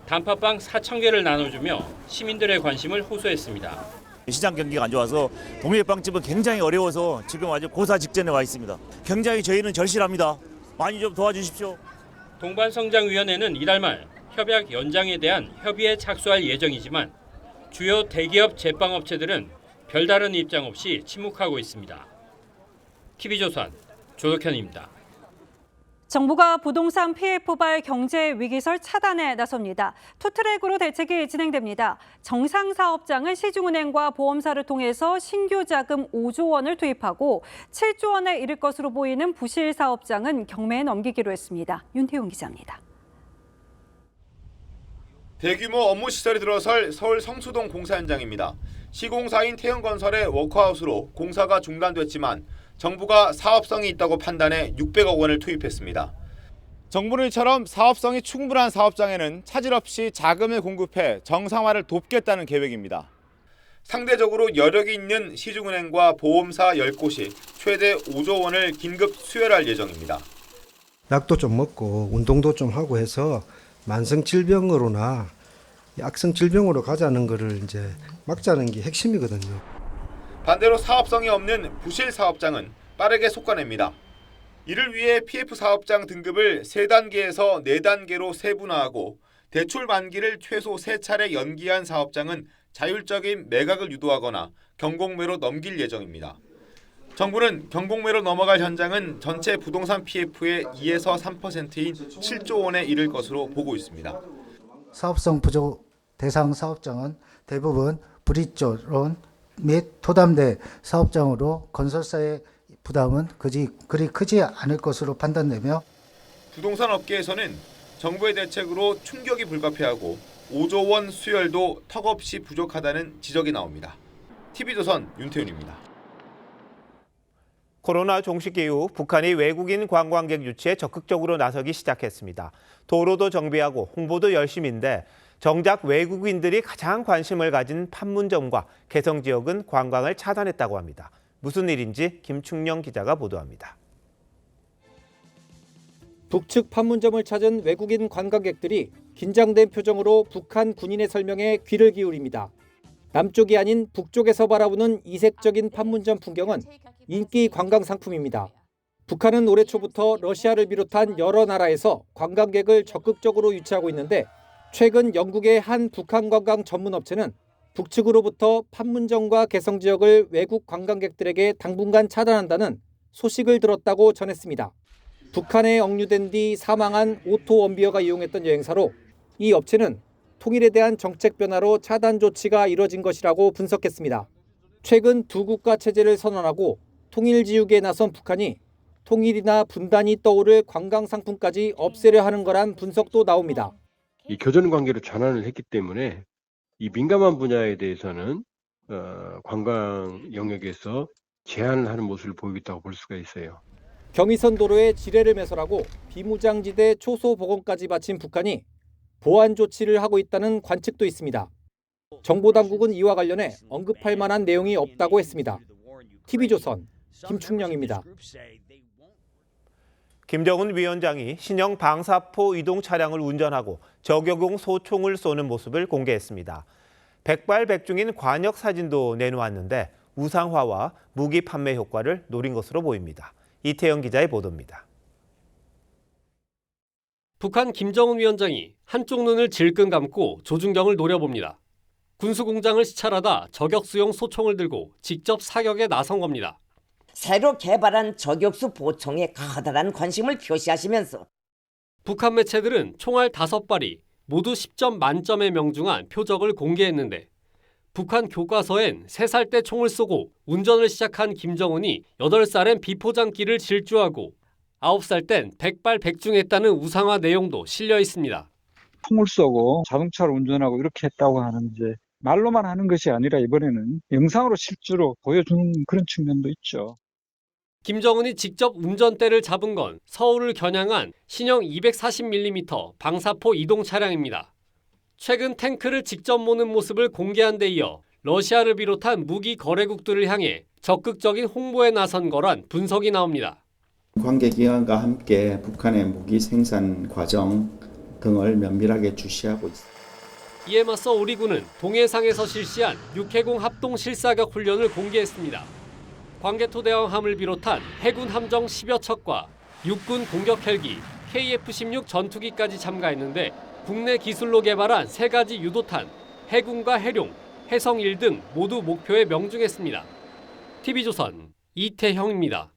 단팥빵 4,000개를 나눠주며 시민들의 관심을 호소했습니다. 시장 경기가 안 좋아서 동네 빵집은 굉장히 어려워서 지금 아주 고사 직전에 와 있습니다. 굉장히 저희는 절실합니다. 많이 좀 도와주십시오. 동반성장위원회는 이달 말 협약 연장에 대한 협의에 착수할 예정이지만 주요 대기업 제빵업체들은 별다른 입장 없이 침묵하고 있습니다. TV조선 조덕현입니다. 정부가 부동산 피해 포발 경제 위기설 차단에 나섭니다. 투트랙으로 대책이 진행됩니다. 정상사업장은 시중은행과 보험사를 통해서 신규 자금 5조 원을 투입하고 7조 원에 이를 것으로 보이는 부실 사업장은 경매에 넘기기로 했습니다. 윤태용 기자입니다. 대규모 업무 시설이 들어설 서울 성수동 공사 현장입니다. 시공사인 태영건설의 워크하우스로 공사가 중단됐지만 정부가 사업성이 있다고 판단해 600억 원을 투입했습니다. 정부는 이처럼 사업성이 충분한 사업장에는 차질 없이 자금을 공급해 정상화를 돕겠다는 계획입니다. 상대적으로 여력이 있는 시중은행과 보험사 10곳이 최대 5조 원을 긴급 수혈할 예정입니다. 약도 좀 먹고 운동도 좀 하고 해서 만성 질병으로나 악성 질병으로 가자는 거를 이제 막자는 게 핵심이거든요. 반대로 사업성이 없는 부실 사업장은 빠르게 속아냅니다. 이를 위해 PF 사업장 등급을 3단계에서 4단계로 세분화하고 대출 만기를 최소 3차례 연기한 사업장은 자율적인 매각을 유도하거나 경공매로 넘길 예정입니다. 정부는 경공매로 넘어갈 현장은 전체 부동산 PF의 2에서 3%인 7조 원에 이를 것으로 보고 있습니다. 사업성 부족 대상 사업장은 대부분 브릿지론 및 토담대 사업장으로 건설사의 부담은 그리 크지 않을 것으로 판단되며 부동산 업계에서는 정부의 대책으로 충격이 불가피하고 5조 원 수혈도 턱없이 부족하다는 지적이 나옵니다. TV조선 윤태윤입니다. 코로나 종식 이후 북한이 외국인 관광객 유치에 적극적으로 나서기 시작했습니다. 도로도 정비하고 홍보도 열심인데 정작 외국인들이 가장 관심을 가진 판문점과 개성 지역은 관광을 차단했다고 합니다. 무슨 일인지 김충영 기자가 보도합니다. 북측 판문점을 찾은 외국인 관광객들이 긴장된 표정으로 북한 군인의 설명에 귀를 기울입니다. 남쪽이 아닌 북쪽에서 바라보는 이색적인 판문점 풍경은 인기 관광 상품입니다. 북한은 올해 초부터 러시아를 비롯한 여러 나라에서 관광객을 적극적으로 유치하고 있는데 최근 영국의 한 북한 관광 전문 업체는 북측으로부터 판문점과 개성 지역을 외국 관광객들에게 당분간 차단한다는 소식을 들었다고 전했습니다. 북한에 억류된 뒤 사망한 오토 원비어가 이용했던 여행사로 이 업체는 통일에 대한 정책 변화로 차단 조치가 이뤄진 것이라고 분석했습니다. 최근 두 국가 체제를 선언하고 통일 지우개에 나선 북한이 통일이나 분단이 떠오를 관광 상품까지 없애려 하는 거란 분석도 나옵니다. 이 교전 관계로 전환을 했기 때문에 이 민감한 분야에 대해서는 관광 영역에서 제한을 하는 모습을 보이고 있다고 볼 수가 있어요. 경의선 도로에 지뢰를 매설하고 비무장지대 초소 복원까지 바친 북한이 보안 조치를 하고 있다는 관측도 있습니다. 정보당국은 이와 관련해 언급할 만한 내용이 없다고 했습니다. TV조선 김충영입니다. 김정은 위원장이 신형 방사포 이동 차량을 운전하고 저격용 소총을 쏘는 모습을 공개했습니다. 백발백중인 관역 사진도 내놓았는데 우상화와 무기 판매 효과를 노린 것으로 보입니다. 이태영 기자의 보도입니다. 북한 김정은 위원장이 한쪽 눈을 질끈 감고 조준경을 노려봅니다. 군수공장을 시찰하다 저격수용 소총을 들고 직접 사격에 나선 겁니다. 새로 개발한 저격수 보총에 커다란 관심을 표시하시면서 북한 매체들은 총알 5발이 모두 10점 만점에 명중한 표적을 공개했는데 북한 교과서엔 3살 때 총을 쏘고 운전을 시작한 김정은이 8살엔 비포장기를 질주하고 9살 땐 백발백중했다는 우상화 내용도 실려 있습니다. 총을 쏘고 자동차를 운전하고 이렇게 했다고 하는데 말로만 하는 것이 아니라 이번에는 영상으로 실제로 보여주는 그런 측면도 있죠. 김정은이 직접 운전대를 잡은 건 서울을 겨냥한 신형 240mm 방사포 이동 차량입니다. 최근 탱크를 직접 모는 모습을 공개한 데 이어 러시아를 비롯한 무기 거래국들을 향해 적극적인 홍보에 나선 거란 분석이 나옵니다. 관계기관과 함께 북한의 무기 생산 과정 등을 면밀하게 주시하고 있습니다. 이에 맞서 우리 군은 동해상에서 실시한 육해공 합동 실사격 훈련을 공개했습니다. 광개토 대왕함을 비롯한 해군 함정 10여 척과 육군 공격 헬기, KF-16 전투기까지 참가했는데 국내 기술로 개발한 3가지 유도탄, 해군과 해룡, 해성1 등 모두 목표에 명중했습니다. TV조선 이태형입니다.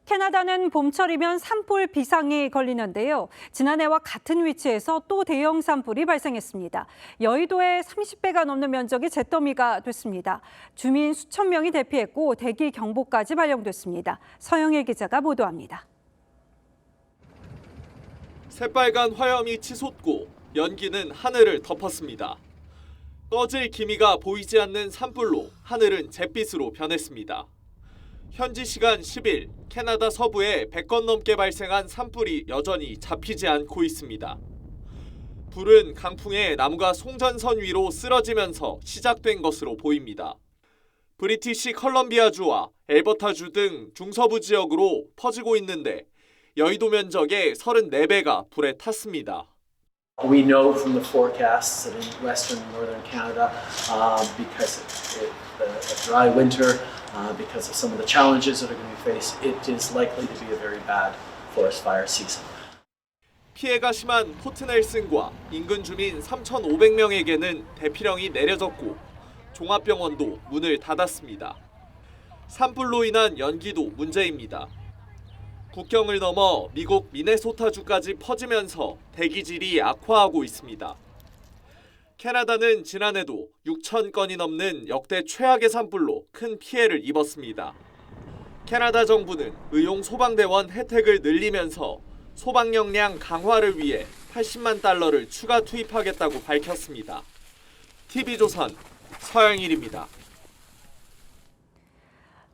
캐나다는 봄철이면 산불 비상이 걸리는데요. 지난해와 같은 위치에서 또 대형 산불이 발생했습니다. 여의도의 30배가 넘는 면적이 잿더미가 됐습니다. 주민 수천 명이 대피했고 대기 경보까지 발령됐습니다. 서영일 기자가 보도합니다. 새빨간 화염이 치솟고 연기는 하늘을 덮었습니다. 꺼질 기미가 보이지 않는 산불로 하늘은 잿빛으로 변했습니다. 현지 시간 10일 캐나다 서부에 100건 넘게 발생한 산불이 여전히 잡히지 않고 있습니다. 불은 강풍에 나무가 송전선 위로 쓰러지면서 시작된 것으로 보입니다. 브리티시 컬럼비아주와 엘버타주 등 중서부 지역으로 퍼지고 있는데 여의도 면적의 34배가 불에 탔습니다. We know from the forecasts that in western and northern Canada, because a dry winter, because of some of the challenges that are going to be faced, it is likely to be a very bad forest fire season. 피해가 심한 포트넬슨과 인근 주민 3,500명에게는 대피령이 내려졌고 종합병원도 문을 닫았습니다. 산불로 인한 연기도 문제입니다. 국경을 넘어 미국 미네소타주까지 퍼지면서 대기질이 악화하고 있습니다. 캐나다는 지난해도 6천 건이 넘는 역대 최악의 산불로 큰 피해를 입었습니다. 캐나다 정부는 의용 소방대원 혜택을 늘리면서 소방 역량 강화를 위해 80만 달러를 추가 투입하겠다고 밝혔습니다. TV조선 서영일입니다.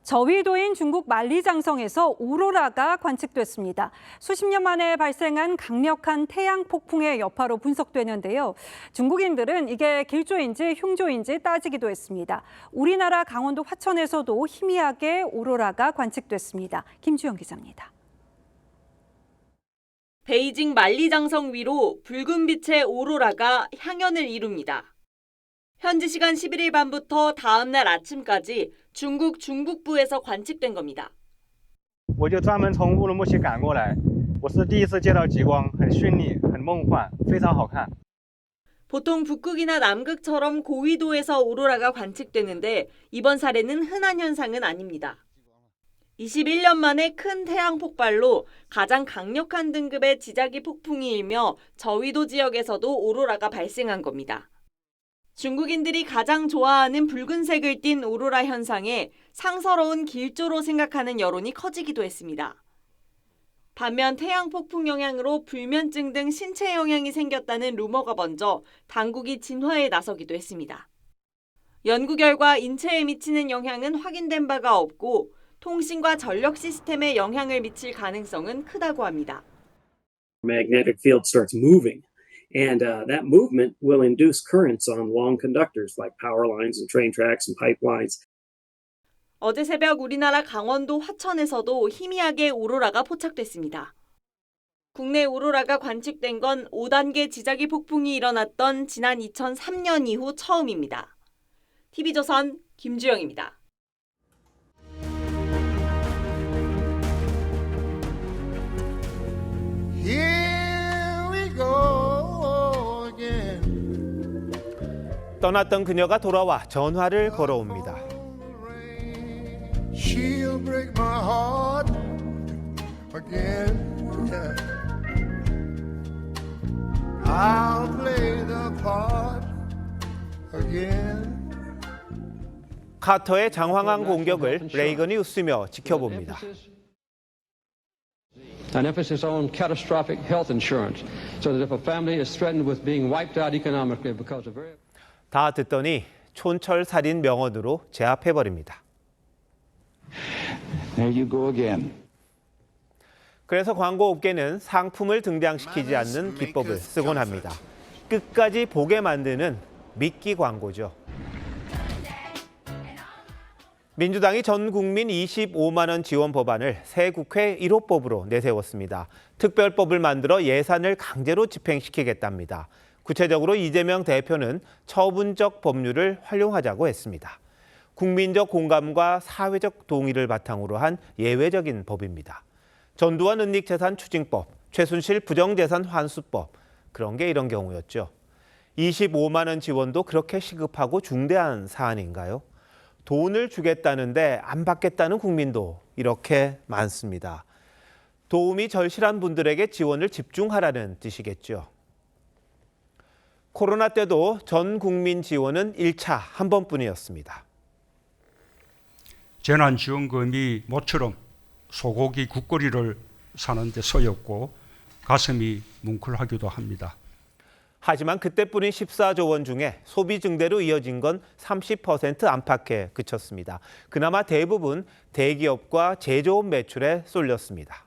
저위도인 중국 만리장성에서 오로라가 관측됐습니다. 수십 년 만에 발생한 강력한 태양 폭풍의 여파로 분석되는데요. 중국인들은 이게 길조인지 흉조인지 따지기도 했습니다. 우리나라 강원도 화천에서도 희미하게 오로라가 관측됐습니다. 김주영 기자입니다. 베이징 만리장성 위로 붉은 빛의 오로라가 향연을 이룹니다. 현지 시간 11일 밤부터 다음 날 아침까지 중국 중북부에서 관측된 겁니다. 我就专门从乌鲁木齐赶过来，我是第一次见到极光，很绚丽，很梦幻，非常好看。 보통 북극이나 남극처럼 고위도에서 오로라가 관측되는데 이번 사례는 흔한 현상은 아닙니다. 21년 만에 큰 태양 폭발로 가장 강력한 등급의 지자기 폭풍이 일며 저위도 지역에서도 오로라가 발생한 겁니다. 중국인들이 가장 좋아하는 붉은색을 띤 오로라 현상에 상서로운 길조로 생각하는 여론이 커지기도 했습니다. 반면 태양 폭풍 영향으로 불면증 등 신체 영향이 생겼다는 루머가 번져 당국이 진화에 나서기도 했습니다. 연구 결과 인체에 미치는 영향은 확인된 바가 없고 통신과 전력 시스템에 영향을 미칠 가능성은 크다고 합니다. Magnetic field starts moving, and that movement will induce currents on long conductors like power lines and train tracks and pipelines. 어제 새벽 우리나라 강원도 화천에서도 희미하게 오로라가 포착됐습니다. 국내 오로라가 관측된 건 5단계 지자기 폭풍이 일어났던 지난 2003년 이후 처음입니다. TV조선 김주영입니다. 떠났던 그녀가 돌아와 전화를 걸어옵니다. She'll break my heart again. I'll play the part again. 카터의 장황한 공격을 레이건이 웃으며 지켜봅니다. An emphasis on catastrophic health insurance, so that if a family is threatened with being wiped out economically because of very... 다 듣더니 촌철살인 명언으로 제압해버립니다. There you go again. 그래서 광고업계는 상품을 등장시키지 않는 기법을 쓰곤 합니다. 끝까지 보게 만드는 미끼 광고죠. 민주당이 전 국민 25만 원 지원 법안을 새 국회 1호법으로 내세웠습니다. 특별법을 만들어 예산을 강제로 집행시키겠답니다. 구체적으로 이재명 대표는 처분적 법률을 활용하자고 했습니다. 국민적 공감과 사회적 동의를 바탕으로 한 예외적인 법입니다. 전두환 은닉재산 추징법, 최순실 부정재산 환수법, 그런 게 이런 경우였죠. 25만 원 지원도 그렇게 시급하고 중대한 사안인가요? 돈을 주겠다는데 안 받겠다는 국민도 이렇게 많습니다. 도움이 절실한 분들에게 지원을 집중하라는 뜻이겠죠. 코로나 때도 전 국민 지원은 1차 한 번뿐이었습니다. 재난지원금이 모처럼 소고기 국거리를 사는 데 쓰였고 가슴이 뭉클하기도 합니다. 하지만 그때뿐인 14조 원 중에 소비 증대로 이어진 건 30% 안팎에 그쳤습니다. 그나마 대부분 대기업과 제조업 매출에 쏠렸습니다.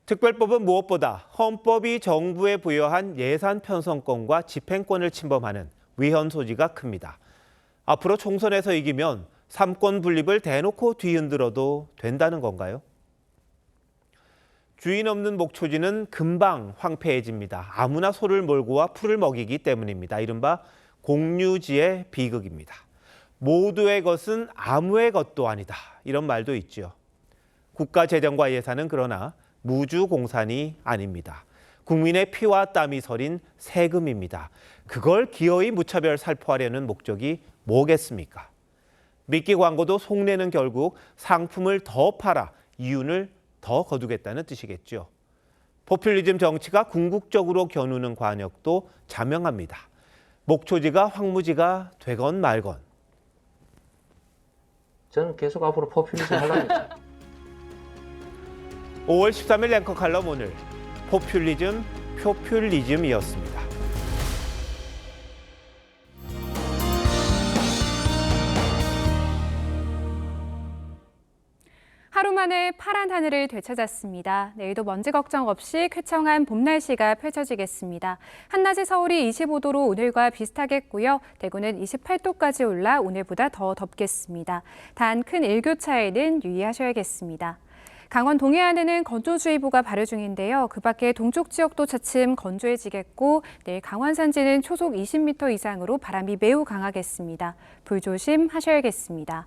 특별법은 무엇보다 헌법이 정부에 부여한 예산 편성권과 집행권을 침범하는 위헌 소지가 큽니다. 앞으로 총선에서 이기면 삼권 분립을 대놓고 뒤흔들어도 된다는 건가요? 주인 없는 목초지는 금방 황폐해집니다. 아무나 소를 몰고 와 풀을 먹이기 때문입니다. 이른바 공유지의 비극입니다. 모두의 것은 아무의 것도 아니다. 이런 말도 있죠. 국가 재정과 예산은 그러나 무주공산이 아닙니다. 국민의 피와 땀이 서린 세금입니다. 그걸 기어이 무차별 살포하려는 목적이 뭐겠습니까? 미끼 광고도 속내는 결국 상품을 더 팔아 이윤을 더 거두겠다는 뜻이겠죠. 포퓰리즘 정치가 궁극적으로 겨누는 관역도 자명합니다. 목초지가 황무지가 되건 말건. 저는 계속 앞으로 포퓰리즘 하려고 5월 13일 랭커 칼럼 오늘 포퓰리즘이었습니다. 하루 만에 파란 하늘을 되찾았습니다. 내일도 먼지 걱정 없이 쾌청한 봄 날씨가 펼쳐지겠습니다. 한낮에 서울이 25도로 오늘과 비슷하겠고요. 대구는 28도까지 올라 오늘보다 더 덥겠습니다. 단 큰 일교차에는 유의하셔야겠습니다. 강원 동해안에는 건조주의보가 발효 중인데요. 그 밖에 동쪽 지역도 차츰 건조해지겠고 내일 강원 산지는 초속 20m 이상으로 바람이 매우 강하겠습니다. 불조심하셔야겠습니다.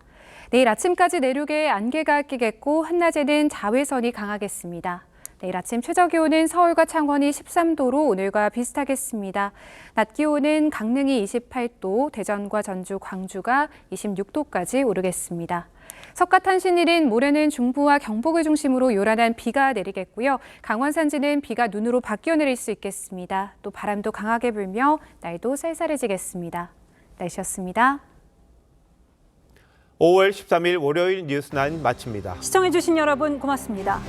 내일 아침까지 내륙에 안개가 끼겠고 한낮에는 자외선이 강하겠습니다. 내일 아침 최저기온은 서울과 창원이 13도로 오늘과 비슷하겠습니다. 낮 기온은 강릉이 28도, 대전과 전주, 광주가 26도까지 오르겠습니다. 석가탄신일인 모레는 중부와 경북을 중심으로 요란한 비가 내리겠고요. 강원 산지는 비가 눈으로 바뀌어 내릴 수 있겠습니다. 또 바람도 강하게 불며 날도 쌀쌀해지겠습니다. 날씨였습니다. 5월 13일 월요일 뉴스9 마칩니다. 시청해주신 여러분 고맙습니다.